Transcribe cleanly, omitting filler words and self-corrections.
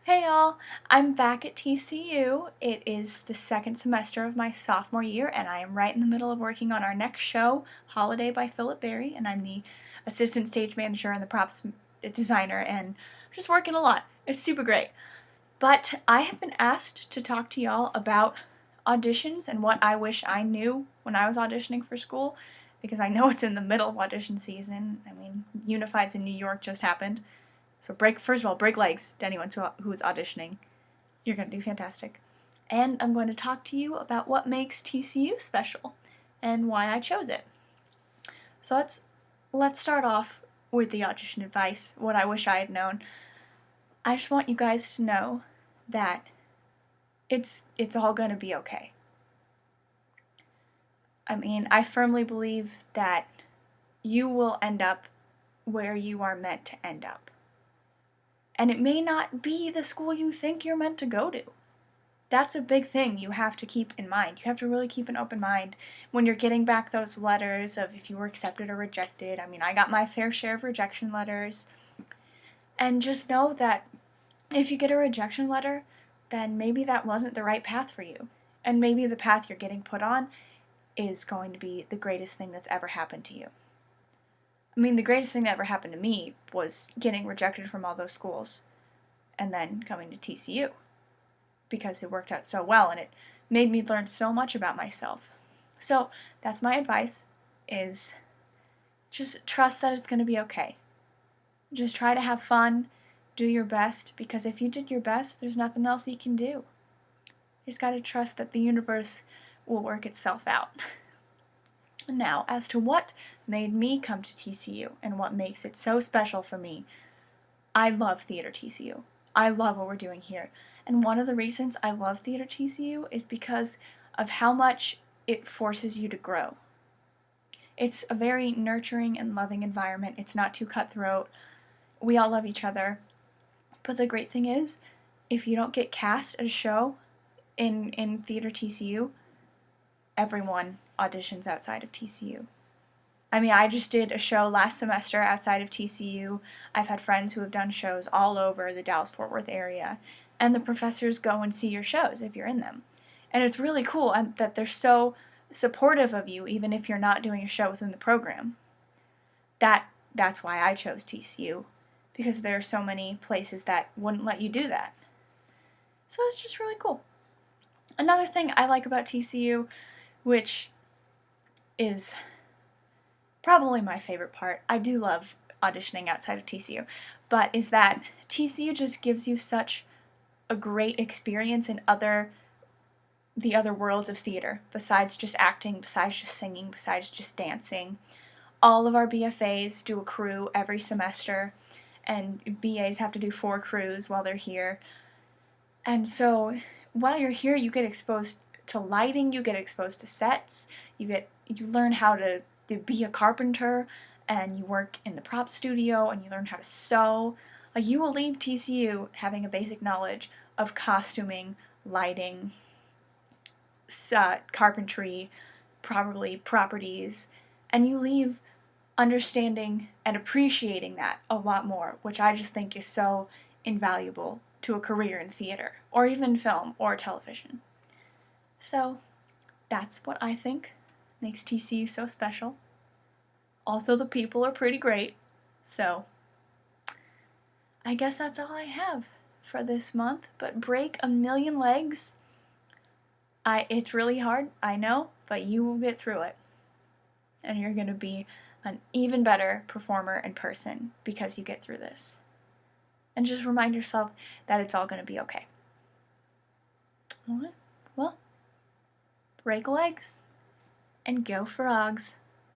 Hey y'all, I'm back at TCU. It is the second semester of my sophomore year, and I am right in the middle of working on our next show, Holiday by Philip Berry, and I'm the assistant stage manager and the props designer, and I'm just working a lot. It's super great. But I have been asked to talk to y'all about auditions and what I wish I knew when I was auditioning for school, because I know it's in the middle of audition season. I mean, Unified's in New York just happened. So first of all, break legs to anyone who's auditioning. You're going to do fantastic. And I'm going to talk to you about what makes TCU special and why I chose it. So let's start off with the audition advice, what I wish I had known. I just want you guys to know that it's all going to be okay. I mean, I firmly believe that you will end up where you are meant to end up. And it may not be the school you think you're meant to go to. That's a big thing you have to keep in mind. You have to really keep an open mind when you're getting back those letters of if you were accepted or rejected. I mean, I got my fair share of rejection letters. And just know that if you get a rejection letter, then maybe that wasn't the right path for you. And maybe the path you're getting put on is going to be the greatest thing that's ever happened to you. I mean, the greatest thing that ever happened to me was getting rejected from all those schools and then coming to TCU because it worked out so well and it made me learn so much about myself. So that's my advice, is just trust that it's going to be okay. Just try to have fun, do your best, because if you did your best, there's nothing else you can do. You just got to trust that the universe will work itself out. Now, as to what made me come to TCU and what makes it so special for me, I love Theater TCU. I love what we're doing here. And one of the reasons I love Theater TCU is because of how much it forces you to grow. It's a very nurturing and loving environment. It's not too cutthroat. We all love each other. But the great thing is, if you don't get cast at a show in Theater TCU, everyone auditions outside of TCU. I mean, I just did a show last semester outside of TCU. I've had friends who have done shows all over the Dallas-Fort Worth area, and the professors go and see your shows if you're in them. And it's really cool that they're so supportive of you, even if you're not doing a show within the program. That's why I chose TCU, because there are so many places that wouldn't let you do that. So it's just really cool. Another thing I like about TCU, which is probably my favorite part, I do love auditioning outside of TCU, but is that TCU just gives you such a great experience in the other worlds of theater, besides just acting, besides just singing, besides just dancing. All of our BFAs do a crew every semester, and BAs have to do 4 crews while they're here. And so while you're here, you get exposed to lighting, you get exposed to sets, you learn how to be a carpenter, and you work in the prop studio, and you learn how to sew. Like, you will leave TCU having a basic knowledge of costuming, lighting, carpentry, probably properties, and you leave understanding and appreciating that a lot more, which I just think is so invaluable to a career in theater, or even film or television. So that's what I think makes TCU so special. Also, the people are pretty great, so I guess that's all I have for this month. But break a million legs. It's really hard, I know, but you will get through it. And you're going to be an even better performer and person because you get through this. And just remind yourself that it's all going to be okay. Alright, well, break legs and go frogs.